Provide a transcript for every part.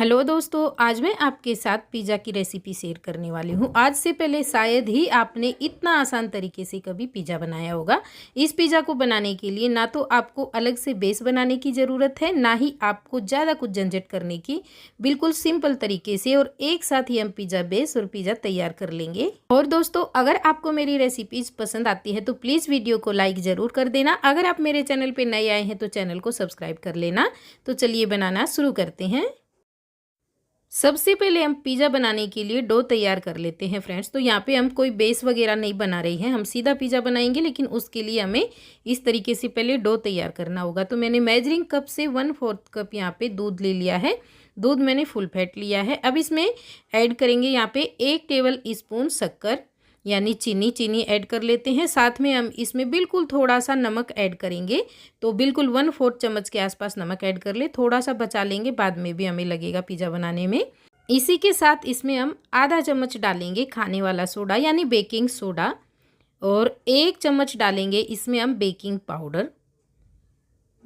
Hello दोस्तों, आज मैं आपके साथ पिज़्ज़ा की रेसिपी शेयर करने वाली हूँ। आज से पहले शायद ही आपने इतना आसान तरीके से कभी पिज़्ज़ा बनाया होगा। इस पिज़्ज़ा को बनाने के लिए ना तो आपको अलग से बेस बनाने की ज़रूरत है, ना ही आपको ज़्यादा कुछ झंझट करने की। बिल्कुल सिंपल तरीके से और एक साथ ही हम पिज़्ज़ा बेस और पिज़्ज़ा तैयार कर लेंगे। और दोस्तों, अगर आपको मेरी रेसिपीज़ पसंद आती है तो प्लीज़ वीडियो को लाइक ज़रूर कर देना। अगर आप मेरे चैनल पर नए आए हैं तो चैनल को सब्सक्राइब कर लेना। तो चलिए बनाना शुरू करते हैं। सबसे पहले हम पिज़्ज़ा बनाने के लिए डो तैयार कर लेते हैं फ्रेंड्स। तो यहाँ पे हम कोई बेस वगैरह नहीं बना रही हैं, हम सीधा पिज़्ज़ा बनाएंगे, लेकिन उसके लिए हमें इस तरीके से पहले डो तैयार करना होगा। तो मैंने मेजरिंग कप से 1/4 कप यहाँ पे दूध ले लिया है। दूध मैंने फुल फैट लिया है। अब इसमें ऐड करेंगे यहाँ पे 1 टेबल स्पून शक्कर यानी चीनी ऐड कर लेते हैं। साथ में हम इसमें बिल्कुल थोड़ा सा नमक ऐड करेंगे। तो बिल्कुल 1/4 चम्मच के आसपास नमक ऐड कर ले, थोड़ा सा बचा लेंगे, बाद में भी हमें लगेगा पिज़्ज़ा बनाने में। इसी के साथ इसमें हम आधा चम्मच डालेंगे खाने वाला सोडा यानी बेकिंग सोडा, और 1 चम्मच डालेंगे इसमें हम बेकिंग पाउडर।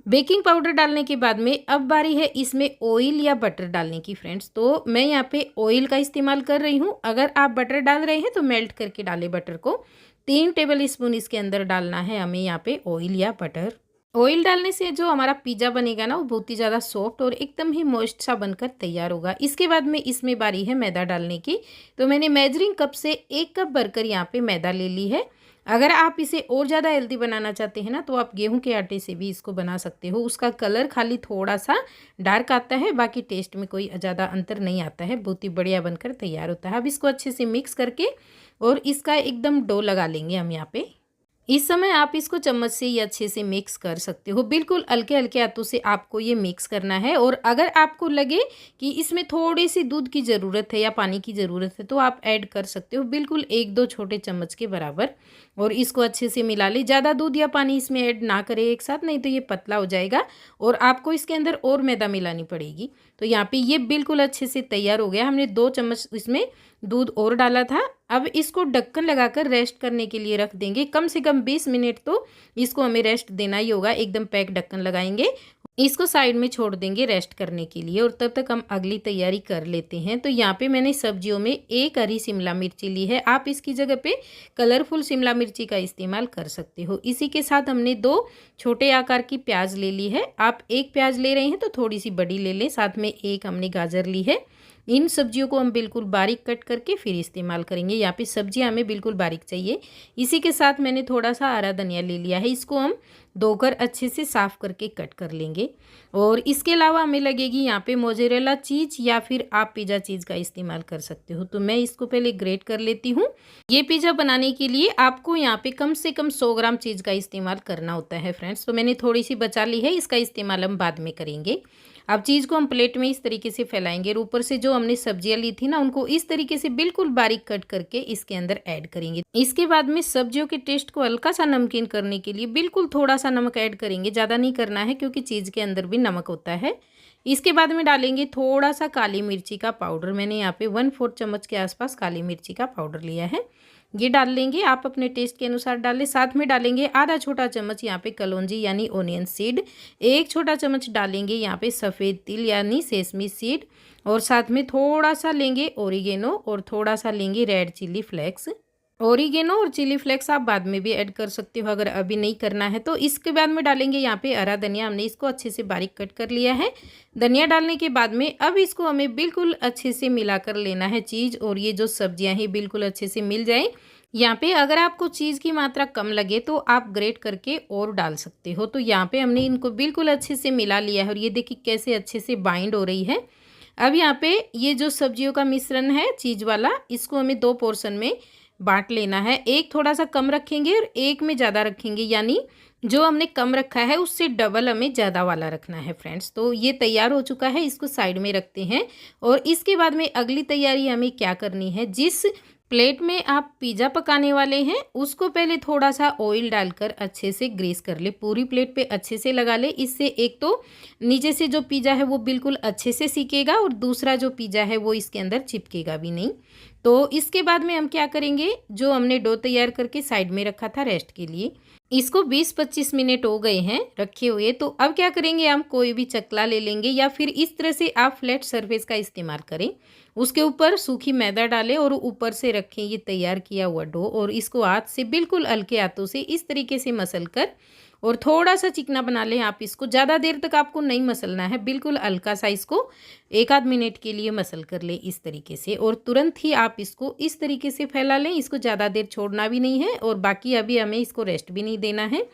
बेकिंग पाउडर डालने के बाद में अब बारी है इसमें ऑयल या बटर डालने की फ्रेंड्स। तो मैं यहाँ पे ऑयल का इस्तेमाल कर रही हूँ। अगर आप बटर डाल रहे हैं तो मेल्ट करके डालें बटर को। 3 टेबल स्पून इसके अंदर डालना है हमें यहाँ पे ऑयल या बटर। ऑयल डालने से जो हमारा पिज़्ज़ा बनेगा ना, वो बहुत ही ज़्यादा सॉफ्ट और एकदम ही मॉइस्ट सा बनकर तैयार होगा। इसके बाद में इसमें बारी है मैदा डालने की। तो मैंने मेजरिंग कप से 1 कप भरकर यहाँ पे मैदा ले ली है। अगर आप इसे और ज़्यादा हेल्दी बनाना चाहते हैं ना, तो आप गेहूं के आटे से भी इसको बना सकते हो। उसका कलर खाली थोड़ा सा डार्क आता है, बाकी टेस्ट में कोई ज़्यादा अंतर नहीं आता है। बहुत ही बढ़िया बनकर तैयार होता है। अब इसको अच्छे से मिक्स करके और इसका एकदम डो लगा लेंगे हम यहाँ पे। इस समय आप इसको चम्मच से ही अच्छे से मिक्स कर सकते हो। बिल्कुल हल्के हल्के हाथों से आपको ये मिक्स करना है। और अगर आपको लगे कि इसमें थोड़ी सी दूध की ज़रूरत है या पानी की ज़रूरत है तो आप ऐड कर सकते हो, बिल्कुल 1-2 छोटे चम्मच के बराबर। और इसको अच्छे से मिला ले। ज़्यादा दूध या पानी इसमें ऐड ना करें एक साथ, नहीं तो ये पतला हो जाएगा और आपको इसके अंदर और मैदा मिलानी पड़ेगी। तो यहाँ पे ये बिल्कुल अच्छे से तैयार हो गया। हमने 2 चम्मच इसमें दूध और डाला था। अब इसको ढक्कन लगाकर रेस्ट करने के लिए रख देंगे। कम से कम 20 मिनट तो इसको हमें रेस्ट देना ही होगा। एकदम पैक ढक्कन लगाएंगे, इसको साइड में छोड़ देंगे रेस्ट करने के लिए। और तब तक हम अगली तैयारी कर लेते हैं। तो यहाँ पे मैंने सब्जियों में 1 हरी शिमला मिर्ची ली है। आप इसकी जगह पे कलरफुल शिमला मिर्ची का इस्तेमाल कर सकते हो। इसी के साथ हमने 2 छोटे आकार की प्याज ले ली है। आप 1 प्याज ले रहे हैं तो थोड़ी सी बड़ी ले लें। साथ में 1 हमने गाजर ली है। इन सब्जियों को हम बिल्कुल बारीक कट करके फिर इस्तेमाल करेंगे। यहाँ पे सब्जियाँ हमें बिल्कुल बारीक चाहिए। इसी के साथ मैंने थोड़ा सा हरा धनिया ले लिया है। इसको हम धोकर अच्छे से साफ़ करके कट कर लेंगे। और इसके अलावा हमें लगेगी यहाँ पे मोज़रेला चीज़, या फिर आप पिज़्ज़ा चीज़ का इस्तेमाल कर सकते हो। तो मैं इसको पहले ग्रेट कर लेती हूँ। ये पिज़्ज़ा बनाने के लिए आपको यहाँ पे कम से कम 100 ग्राम चीज़ का इस्तेमाल करना होता है फ्रेंड्स। तो मैंने थोड़ी सी बचा ली है, इसका इस्तेमाल हम बाद में करेंगे। अब चीज़ को हम प्लेट में इस तरीके से फैलाएंगे और ऊपर से जो हमने सब्जियां ली थी ना, उनको इस तरीके से बिल्कुल बारीक कट करके इसके अंदर ऐड करेंगे। इसके बाद में सब्जियों के टेस्ट को हल्का सा नमकीन करने के लिए बिल्कुल थोड़ा सा नमक ऐड करेंगे। ज़्यादा नहीं करना है क्योंकि चीज़ के अंदर भी नमक होता है। इसके बाद में डालेंगे थोड़ा सा काली मिर्ची का पाउडर। मैंने यहाँ पे 1/4 चम्मच के आसपास काली मिर्ची का पाउडर लिया है। ये डाल लेंगे, आप अपने टेस्ट के अनुसार डालें। साथ में डालेंगे आधा छोटा चम्मच यहाँ पे कलौंजी यानी ओनियन सीड। 1 छोटा चम्मच डालेंगे यहाँ पे सफ़ेद तिल यानी सेसमी सीड। और साथ में थोड़ा सा लेंगे ओरिगेनो और थोड़ा सा लेंगे रेड चिली फ्लेक्स। ओरिगेनो और चिली फ्लेक्स आप बाद में भी ऐड कर सकते हो अगर अभी नहीं करना है तो। इसके बाद में डालेंगे यहाँ पे हरा धनिया। हमने इसको अच्छे से बारीक कट कर लिया है। धनिया डालने के बाद में अब इसको हमें बिल्कुल अच्छे से मिला कर लेना है चीज़, और ये जो सब्जियां हैं बिल्कुल अच्छे से मिल जाएं। यहाँ पे अगर आपको चीज़ की मात्रा कम लगे तो आप ग्रेट करके और डाल सकते हो। तो यहाँ पे हमने इनको बिल्कुल अच्छे से मिला लिया है और ये देखिए कैसे अच्छे से बाइंड हो रही है। अब यहाँ पे ये जो सब्जियों का मिश्रण है चीज़ वाला, इसको हमें 2 पोर्शन में बांट लेना है। एक थोड़ा सा कम रखेंगे और एक में ज़्यादा रखेंगे, यानी जो हमने कम रखा है उससे डबल हमें ज़्यादा वाला रखना है फ्रेंड्स। तो ये तैयार हो चुका है, इसको साइड में रखते हैं। और इसके बाद में अगली तैयारी हमें क्या करनी है, जिस प्लेट में आप पिज़्ज़ा पकाने वाले हैं उसको पहले थोड़ा सा ऑयल डालकर अच्छे से ग्रीस कर ले। पूरी प्लेट पे अच्छे से लगा ले। इससे एक तो नीचे से जो पिज़्ज़ा है वो बिल्कुल अच्छे से सीकेगा और दूसरा जो पिज़्ज़ा है वो इसके अंदर चिपकेगा भी नहीं। तो इसके बाद में हम क्या करेंगे, जो हमने डो तैयार करके साइड में रखा था रेस्ट के लिए, इसको 20-25 मिनट हो गए हैं रखे हुए। तो अब क्या करेंगे, हम कोई भी चकला ले लेंगे या फिर इस तरह से आप फ्लैट सरफेस का इस्तेमाल करें। उसके ऊपर सूखी मैदा डालें और ऊपर से रखें ये तैयार किया हुआ डो, और इसको हाथ से बिल्कुल हल्के हाथों से इस तरीके से मसल कर और थोड़ा सा चिकना बना लें आप इसको। ज़्यादा देर तक आपको नहीं मसलना है, बिल्कुल हल्का सा इसको 1 आध मिनट के लिए मसल कर लें इस तरीके से, और तुरंत ही आप इसको इस तरीके से फैला लें। इसको ज़्यादा देर छोड़ना भी नहीं है और बाकी अभी हमें इसको रेस्ट भी नहीं देना है।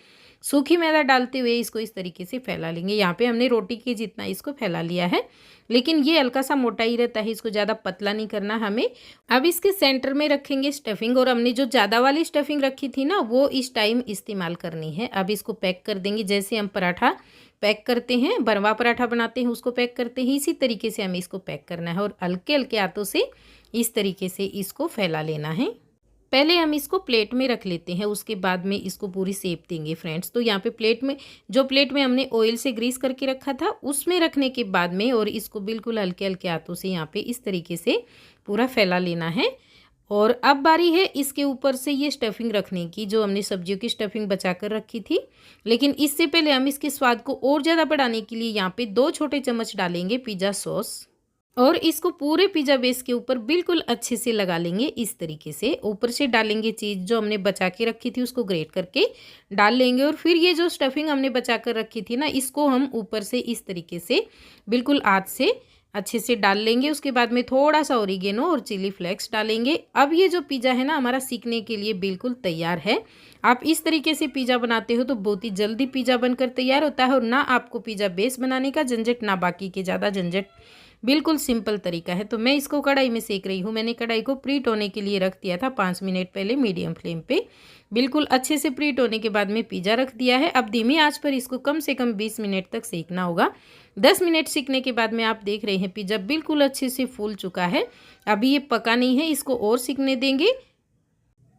सूखी मैदा डालते हुए इसको इस तरीके से फैला लेंगे। यहाँ पे हमने रोटी के जितना इसको फैला लिया है, लेकिन ये हल्का सा मोटा ही रहता है, इसको ज़्यादा पतला नहीं करना हमें। अब इसके सेंटर में रखेंगे स्टफिंग, और हमने जो ज़्यादा वाली स्टफिंग रखी थी ना, वो इस टाइम इस्तेमाल करनी है। अब इसको पैक कर देंगे, जैसे हम पराठा पैक करते हैं, भरवा पराठा बनाते हैं उसको पैक करते हैं, इसी तरीके से हमें इसको पैक करना है और हल्के हल्के हाथों से इस तरीके से इसको फैला लेना है। पहले हम इसको प्लेट में रख लेते हैं, उसके बाद में इसको पूरी शेप देंगे फ्रेंड्स। तो यहाँ पे प्लेट में, जो प्लेट में हमने ऑयल से ग्रीस करके रखा था, उसमें रखने के बाद में और इसको बिल्कुल हल्के हल्के हाथों से यहाँ पे इस तरीके से पूरा फैला लेना है। और अब बारी है इसके ऊपर से ये स्टफिंग रखने की, जो हमने सब्जियों की स्टफिंग बचा कर रखी थी। लेकिन इससे पहले हम इसके स्वाद को और ज़्यादा बढ़ाने के लिए यहाँ पे 2 छोटे चम्मच डालेंगे पिज़्ज़ा सॉस, और इसको पूरे पिज़्ज़ा बेस के ऊपर बिल्कुल अच्छे से लगा लेंगे इस तरीके से। ऊपर से डालेंगे चीज़ जो हमने बचा के रखी थी, उसको ग्रेट करके डाल लेंगे, और फिर ये जो स्टफिंग हमने बचा कर रखी थी ना, इसको हम ऊपर से इस तरीके से बिल्कुल हाथ से अच्छे से डाल लेंगे। उसके बाद में थोड़ा सा ओरिगेनो और चिली फ्लेक्स डालेंगे। अब ये जो पिज़्ज़ा है ना हमारा सीखने के लिए बिल्कुल तैयार है। आप इस तरीके से पिज़्ज़ा बनाते हो तो बहुत ही जल्दी पिज़्ज़ा बनकर तैयार होता है, और ना आपको पिज़्ज़ा बेस बनाने का झंझट, ना बाकी के ज़्यादा झंझट, बिल्कुल सिंपल तरीका है। तो मैं इसको कढ़ाई में सेक रही हूँ। मैंने कढ़ाई को प्रीट होने के लिए रख दिया था 5 मिनट पहले मीडियम फ्लेम पे। बिल्कुल अच्छे से प्रीट होने के बाद में पिज़्ज़ा रख दिया है। अब धीमी आंच पर इसको कम से कम 20 मिनट तक सेकना होगा। 10 मिनट सेकने के बाद में आप देख रहे हैं पिज़्ज़ा बिल्कुल अच्छे से फूल चुका है। अभी ये पका नहीं है, इसको और सेकने देंगे।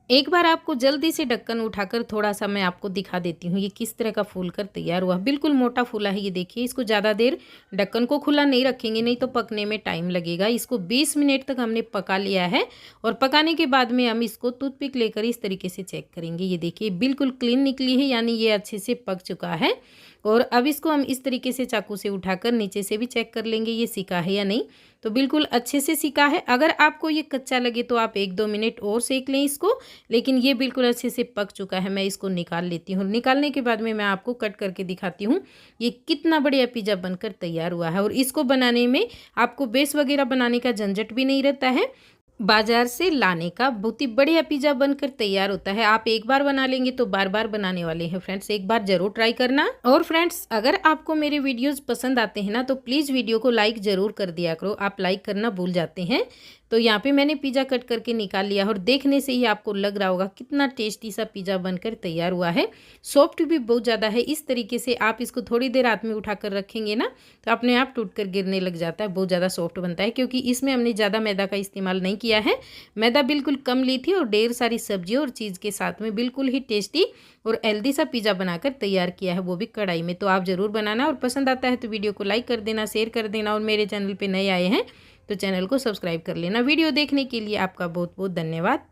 एक बार आपको जल्दी से ढक्कन उठाकर थोड़ा सा मैं आपको दिखा देती हूँ ये किस तरह का फूल कर तैयार हुआ। बिल्कुल मोटा फूला है ये देखिए। इसको ज़्यादा देर ढक्कन को खुला नहीं रखेंगे, नहीं तो पकने में टाइम लगेगा। इसको 20 मिनट तक हमने पका लिया है, और पकाने के बाद में हम इसको टूथपिक लेकर इस तरीके से चेक करेंगे। ये देखिए बिल्कुल क्लीन निकली है, यानी ये अच्छे से पक चुका है। और अब इसको हम इस तरीके से चाकू से उठाकर नीचे से भी चेक कर लेंगे ये सिका है या नहीं। तो बिल्कुल अच्छे से सिका है। अगर आपको ये कच्चा लगे तो आप 1-2 मिनट और सेक लें इसको, लेकिन ये बिल्कुल अच्छे से पक चुका है। मैं इसको निकाल लेती हूँ। निकालने के बाद में मैं आपको कट करके दिखाती हूँ ये कितना बढ़िया पिज़्ज़ा बनकर तैयार हुआ है। और इसको बनाने में आपको बेस वगैरह बनाने का झंझट भी नहीं रहता है, बाजार से लाने का। बहुत ही बढ़िया पिज़्ज़ा बनकर तैयार होता है। आप एक बार बना लेंगे तो बार बार बनाने वाले हैं फ्रेंड्स। एक बार जरूर ट्राई करना। और फ्रेंड्स, अगर आपको मेरे वीडियोस पसंद आते हैं ना, तो प्लीज़ वीडियो को लाइक ज़रूर कर दिया करो। आप लाइक करना भूल जाते हैं। तो यहाँ पे मैंने पिज़्ज़ा कट करके निकाल लिया, और देखने से ही आपको लग रहा होगा कितना टेस्टी सा पिज़्ज़ा बनकर तैयार हुआ है। सॉफ्ट भी बहुत ज़्यादा है। इस तरीके से आप इसको थोड़ी देर हाथ में उठाकर रखेंगे ना, तो अपने आप टूटकर गिरने लग जाता है। बहुत ज़्यादा सॉफ्ट बनता है, क्योंकि इसमें हमने ज़्यादा मैदा का इस्तेमाल नहीं किया है। मैदा बिल्कुल कम ली थी, और ढेर सारी सब्जियों और चीज़ के साथ में बिल्कुल ही टेस्टी और हेल्दी सा पिज़्ज़ा बनाकर तैयार किया है, वो भी कढ़ाई में। तो आप ज़रूर बनाना, और पसंद आता है तो वीडियो को लाइक कर देना, शेयर कर देना, और मेरे चैनल पर नए आए हैं तो चैनल को सब्सक्राइब कर लेना। वीडियो देखने के लिए आपका बहुत बहुत धन्यवाद।